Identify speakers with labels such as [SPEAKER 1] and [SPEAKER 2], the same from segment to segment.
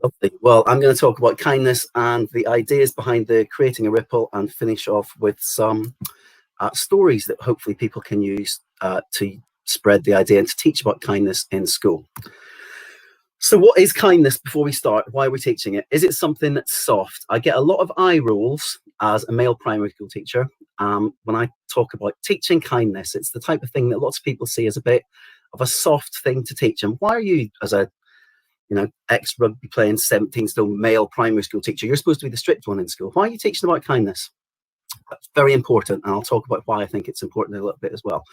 [SPEAKER 1] Lovely. Well, I'm going to talk about kindness and the ideas behind the creating a ripple, and finish off with some stories that hopefully people can use to spread the idea and to teach about kindness in school. So what is kindness before we start? Why are we teaching it? Is it something that's soft? I get a lot of eye rolls as a male primary school teacher when I talk about teaching kindness. It's the type of thing that lots of people see as a bit of a soft thing to teach. And why are you, as a ex-rugby playing 17-stone male primary school teacher, you're supposed to be the strict one in school. Why are you teaching about kindness? That's very important, and I'll talk about why I think it's important in a little bit as well.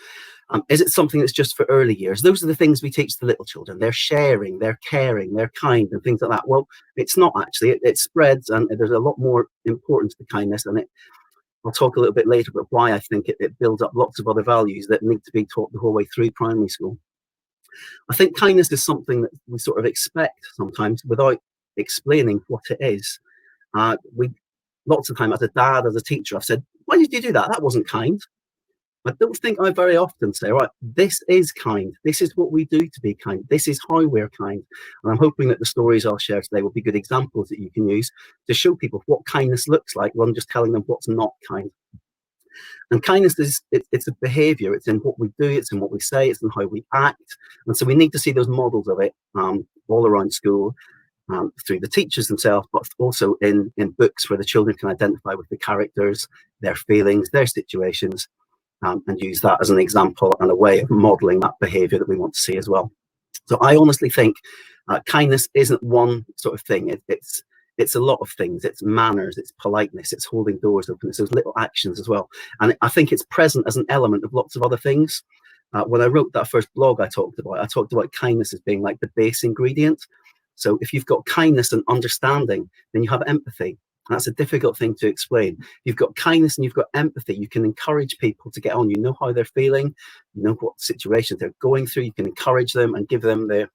[SPEAKER 1] Is it something that's just for early years? Those are the things we teach the little children. They're sharing, they're caring, they're kind, and things like that. Well, it's not actually. It spreads, and there's a lot more importance to kindness, and I'll talk a little bit later about why I think it builds up lots of other values that need to be taught the whole way through primary school. I think kindness is something that we sort of expect sometimes without explaining what it is. We lots of time, as a dad, as a teacher, I've said, "Why did you do that? That wasn't kind." I don't think I very often say, "Right, this is kind. This is what we do to be kind. This is how we're kind." And I'm hoping that the stories I'll share today will be good examples that you can use to show people what kindness looks like, rather than just telling them what's not kind. And kindness is it's a behavior. It's in what we do, it's in what we say, it's in how we act. And so we need to see those models of it all around school, through the teachers themselves, but also in books where the children can identify with the characters, their feelings, their situations, and use that as an example and a way of modeling that behavior that we want to see as well. So I honestly think kindness isn't one sort of thing. It's a lot of things. It's manners, it's politeness, it's holding doors open, it's those little actions as well. And I think it's present as an element of lots of other things. When I wrote that first blog I talked about kindness as being like the base ingredient. So if you've got kindness and understanding, then you have empathy. And that's a difficult thing to explain. You've got kindness and you've got empathy. You can encourage people to get on. You know how they're feeling. You know what situations they're going through. You can encourage them and give them the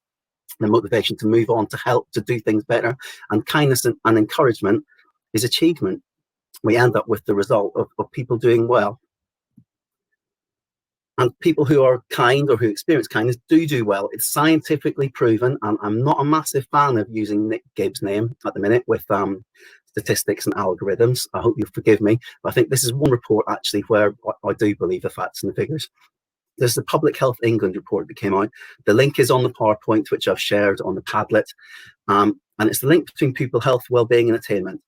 [SPEAKER 1] motivation to move on, to help, to do things better. And kindness and encouragement is achievement. We end up with the result of people doing well. And people who are kind or who experience kindness do well. It's scientifically proven, and I'm not a massive fan of using Nick Gibbs' name at the minute with statistics and algorithms. I hope you'll forgive me, but I think this is one report actually where I do believe the facts and the figures. There's the Public Health England report that came out. The link is on the PowerPoint, which I've shared on the Padlet, and it's the link between pupil health, well-being and attainment.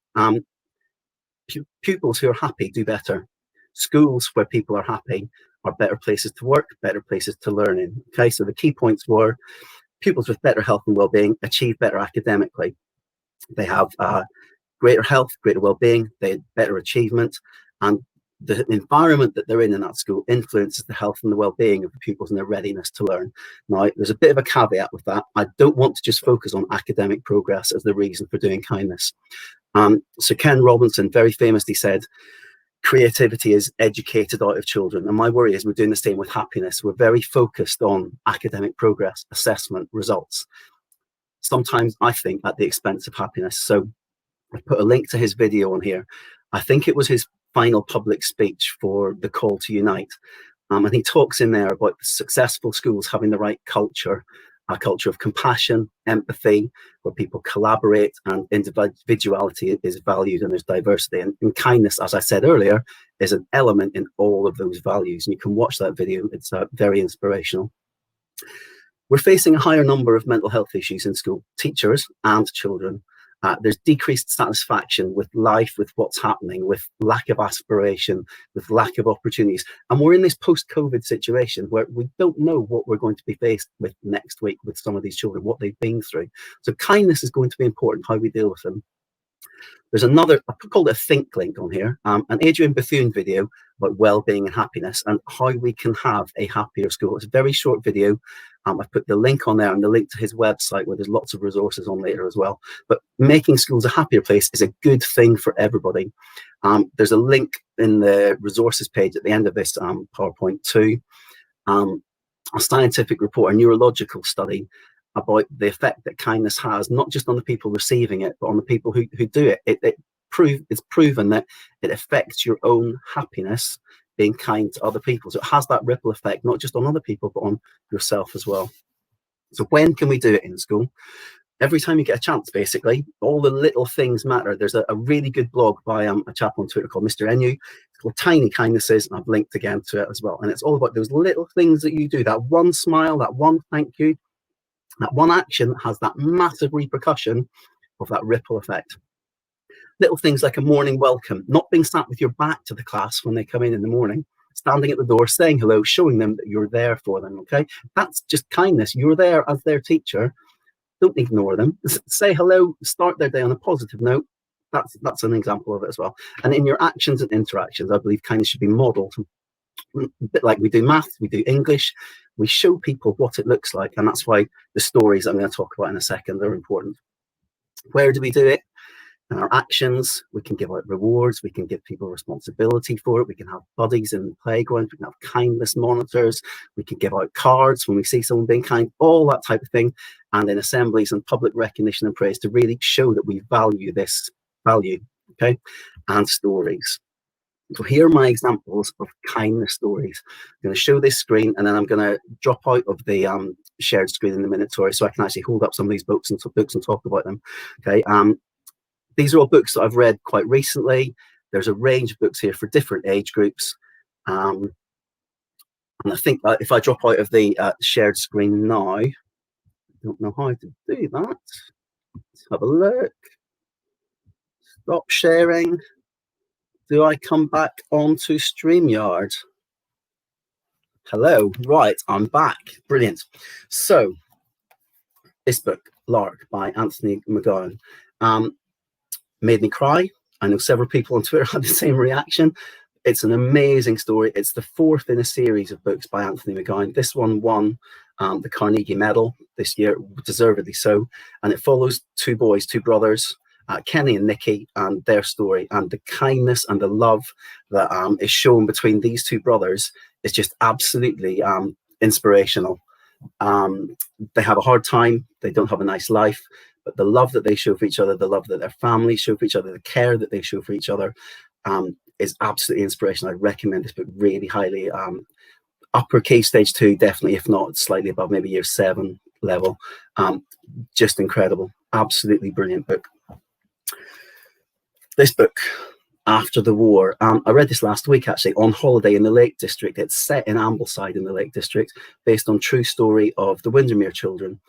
[SPEAKER 1] Pupils who are happy do better. Schools where people are happy are better places to work, better places to learn in. Okay, so the key points were pupils with better health and well-being achieve better academically. They have greater health, greater well-being, they have better achievement, and the environment that they're in that school influences the health and the well-being of the pupils and their readiness to learn. Now, there's a bit of a caveat with that. I don't want to just focus on academic progress as the reason for doing kindness. So Ken Robinson very famously said, creativity is educated out of children. And my worry is we're doing the same with happiness. We're very focused on academic progress, assessment, results. Sometimes I think at the expense of happiness. So I put a link to his video on here. I think it was his final public speech for the Call to Unite. And he talks in there about successful schools having the right culture, a culture of compassion, empathy, where people collaborate and individuality is valued and there's diversity. And kindness, as I said earlier, is an element in all of those values. And you can watch that video. It's very inspirational. We're facing a higher number of mental health issues in school, teachers and children. There's decreased satisfaction with life, with what's happening, with lack of aspiration, with lack of opportunities. And we're in this post-COVID situation where we don't know what we're going to be faced with next week with some of these children, what they've been through. So kindness is going to be important, how we deal with them. There's another, I called it a think link on here, an Adrian Bethune video about well-being and happiness and how we can have a happier school. It's a very short video. I've put the link on there and the link to his website where there's lots of resources on later as well. But making schools a happier place is a good thing for everybody. There's a link in the resources page at the end of this PowerPoint too. A scientific report, a neurological study about the effect that kindness has, not just on the people receiving it, but on the people who do it. It's proven that it affects your own happiness being kind to other people. So it has that ripple effect, not just on other people, but on yourself as well. So when can we do it in school? every time you get a chance, basically, all the little things matter. There's a really good blog by a chap on Twitter called Mr. NU. It's called Tiny Kindnesses, and I've linked again to it as well. And it's all about those little things that you do, that one smile, that one thank you, that one action has that massive repercussion of that ripple effect. Little things like a morning welcome, not being sat with your back to the class when they come in the morning, standing at the door, saying hello, showing them that you're there for them, okay? That's just kindness. You're there as their teacher. Don't ignore them. Say hello, start their day on a positive note. That's an example of it as well. And in your actions and interactions, I believe kindness should be modeled. A bit like we do math, we do English. We show people what it looks like. And that's why the stories I'm going to talk about in a second are important. Where do we do it? In our actions. We can give out rewards. We can give people responsibility for it. We can have buddies in the playground. We can have kindness monitors. We can give out cards when we see someone being kind, all that type of thing. And in assemblies and public recognition and praise to really show that we value this value, okay? And stories. So here are my examples of kindness stories. I'm going to show this screen, and then I'm going to drop out of the shared screen in a minute, sorry, so I can actually hold up some of these books and talk about them, okay? These are all books that I've read quite recently. There's a range of books here for different age groups. And I think if I drop out of the shared screen now, I don't know how to do that. Let's have a look. Stop sharing. Do I come back onto StreamYard? Hello. Right, I'm back. Brilliant. So, this book, Lark, by Anthony McGowan. Made me cry. I know several people on Twitter had the same reaction. It's an amazing story. It's the fourth in a series of books by Anthony McGowan. This one won the Carnegie Medal this year, deservedly so. And it follows two boys, two brothers, Kenny and Nicky, and their story. And the kindness and the love that is shown between these two brothers is just absolutely inspirational. They have a hard time. They don't have a nice life. But the love that they show for each other, the love that their families show for each other, the care that they show for each other is absolutely inspirational. I recommend this book really highly. Upper key stage 2, definitely, if not slightly above, maybe year 7 level. Just incredible. Absolutely brilliant book. This book, After the War, I read this last week actually on holiday in the Lake District. It's set in Ambleside in the Lake District, based on true story of the Windermere children.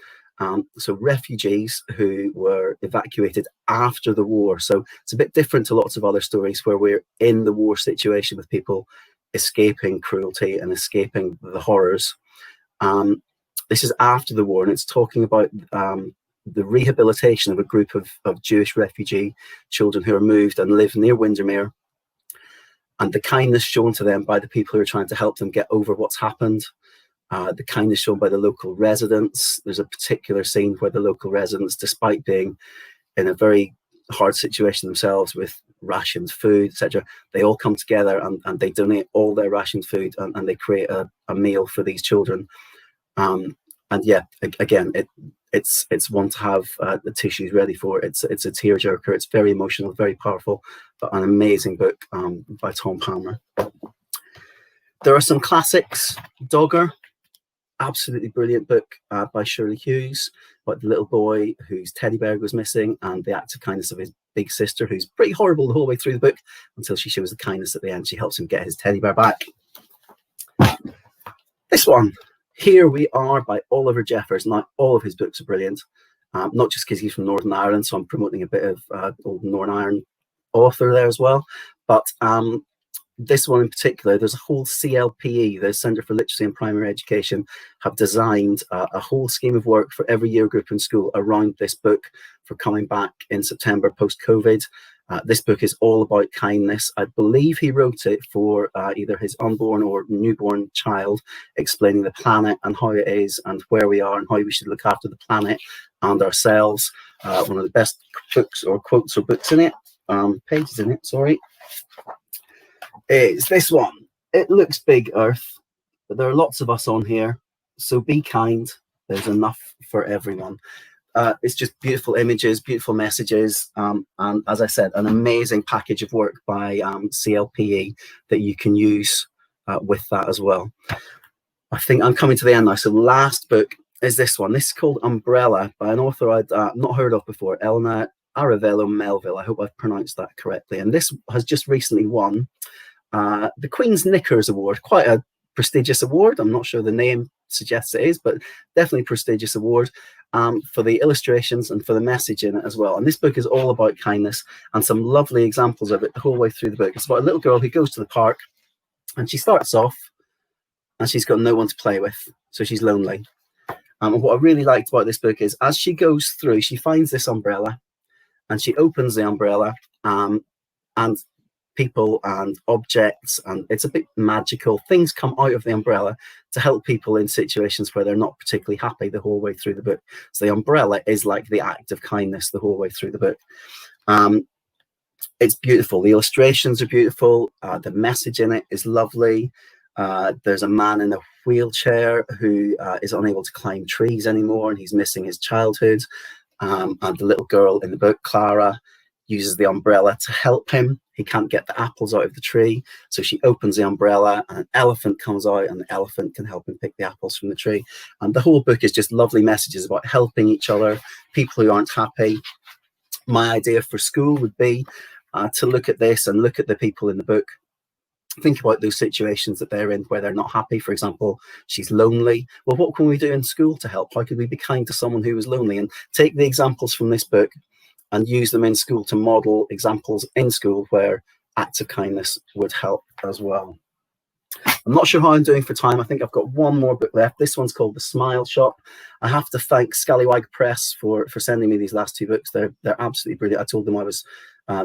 [SPEAKER 1] So refugees who were evacuated after the war. So it's a bit different to lots of other stories where we're in the war situation with people escaping cruelty and escaping the horrors. This is after the war, and it's talking about the rehabilitation of a group of Jewish refugee children who are moved and live near Windermere, and the kindness shown to them by the people who are trying to help them get over what's happened. The kindness shown by the local residents. There's a particular scene where the local residents, despite being in a very hard situation themselves with rationed food, etc., they all come together and they donate all their rationed food and they create a meal for these children. And yeah, again, it's one to have the tissues ready for. It's a tearjerker. It's very emotional, very powerful, but an amazing book by Tom Palmer. There are some classics. Dogger. Absolutely brilliant book by Shirley Hughes about the little boy whose teddy bear was missing and the act of kindness of his big sister, who's pretty horrible the whole way through the book until she shows the kindness at the end. She helps him get his teddy bear back. This one, Here We Are by Oliver Jeffers. Now, all of his books are brilliant, not just because he's from Northern Ireland, so I'm promoting a bit of old Northern Ireland author there as well, but this one in particular, there's a whole CLPE, the Centre for Literacy and Primary Education, have designed a whole scheme of work for every year group in school around this book for coming back in September post-COVID. This book is all about kindness. I believe he wrote it for either his unborn or newborn child, explaining the planet and how it is and where we are and how we should look after the planet and ourselves. One of the best books or quotes or books in it, pages in it, sorry, is this one. It looks big, Earth, but there are lots of us on here, so be kind. There's enough for everyone. It's just beautiful images, beautiful messages, and as I said, an amazing package of work by CLPE that you can use with that as well. I think I'm coming to the end now. So last book is this one. This is called Umbrella by an author I'd not heard of before, Elena Aravello Melville. I hope I've pronounced that correctly. And this has just recently won the Queen's Knickers Award, quite a prestigious award. I'm not sure the name suggests it is, but definitely prestigious award for the illustrations and for the message in it as well. And this book is all about kindness and some lovely examples of it the whole way through the book. It's about a little girl who goes to the park and she starts off and she's got no one to play with, so she's lonely. And what I really liked about this book is as she goes through, she finds this umbrella and she opens the umbrella and people and objects, and it's a bit magical. Things come out of the umbrella to help people in situations where they're not particularly happy the whole way through the book. So the umbrella is like the act of kindness the whole way through the book. It's beautiful. The illustrations are beautiful. The message in it is lovely. There's a man in a wheelchair who is unable to climb trees anymore, and he's missing his childhood. And the little girl in the book, Clara, uses the umbrella to help him. He can't get the apples out of the tree, so she opens the umbrella and an elephant comes out, and the elephant can help him pick the apples from the tree. And the whole book is just lovely messages about helping each other, people who aren't happy. My idea for school would be to look at this and look at the people in the book. Think about those situations that they're in where they're not happy. For example, she's lonely. Well, what can we do in school to help? How could we be kind to someone who is lonely? And take the examples from this book and use them in school to model examples in school where acts of kindness would help as well. I'm not sure how I'm doing for time. I think I've got one more book left. This one's called The Smile Shop. I have to thank Scallywag Press for sending me these last two books. They're absolutely brilliant. I told them I was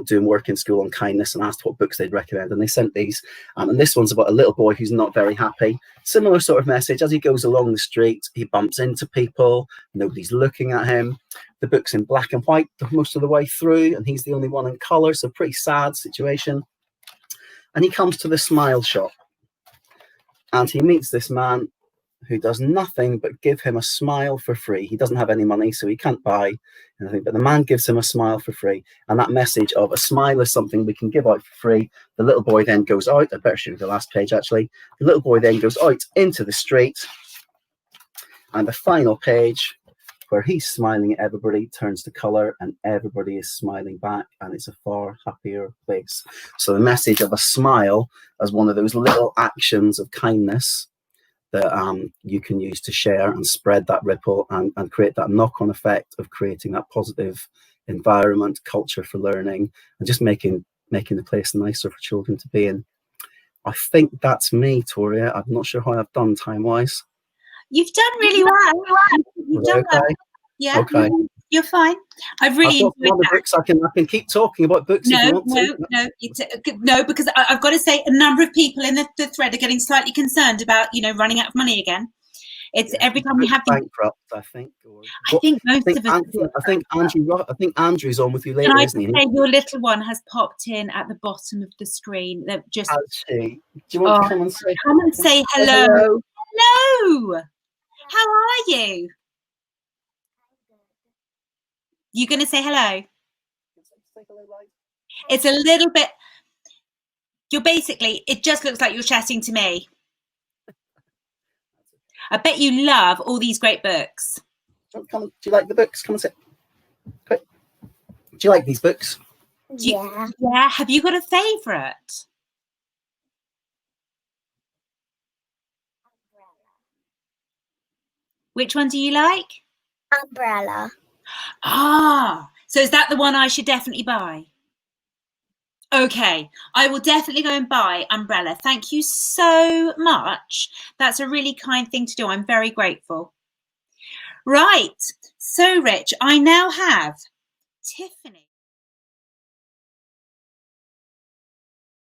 [SPEAKER 1] doing work in school on kindness and asked what books they'd recommend, and they sent these. And this one's about a little boy who's not very happy. Similar sort of message. As he goes along the street, he bumps into people. Nobody's looking at him. The book's in black and white most of the way through, and he's the only one in colour, so pretty sad situation. And he comes to the Smile Shop, and he meets this man who does nothing but give him a smile for free. He doesn't have any money, so he can't buy anything, but the man gives him a smile for free. And that message of a smile is something we can give out for free. The little boy then goes out. I better show you the last page, actually. The little boy then goes out into the street, and the final page, where he's smiling at everybody, turns to colour, and everybody is smiling back, and it's a far happier place. So the message of a smile as one of those little actions of kindness that you can use to share and spread that ripple and create that knock-on effect of creating that positive environment, culture for learning, and just making the place nicer for children to be in. I think that's me, Toria. I'm not sure how I've done time-wise.
[SPEAKER 2] You've done really well. You've done well. Yeah, okay. You're fine. I've really enjoyed that.
[SPEAKER 1] Books. I can keep talking about books.
[SPEAKER 2] No, because I've got to say a number of people in the thread are getting slightly concerned about running out of money again. It's every time we have
[SPEAKER 1] bankrupt. I think
[SPEAKER 2] most of us.
[SPEAKER 1] I think Andrew's on with you later, isn't he?
[SPEAKER 2] Your little one has popped in at the bottom of the screen. They're just.
[SPEAKER 1] Do you want to come and say?
[SPEAKER 2] Come and say hello. Hello. How are you? You going to say hello? It's a little bit. It just looks like you're chatting to me. I bet you love all these great books.
[SPEAKER 1] Do you like the books? Come and sit. Quick. Do you like these books?
[SPEAKER 2] Yeah. Have you got a favourite? Which one do you like?
[SPEAKER 3] Umbrella.
[SPEAKER 2] So is that the one I should definitely buy? Okay, I will definitely go and buy Umbrella. Thank you so much. That's a really kind thing to do. I'm very grateful. Right, so Rich, I now have Tiffany.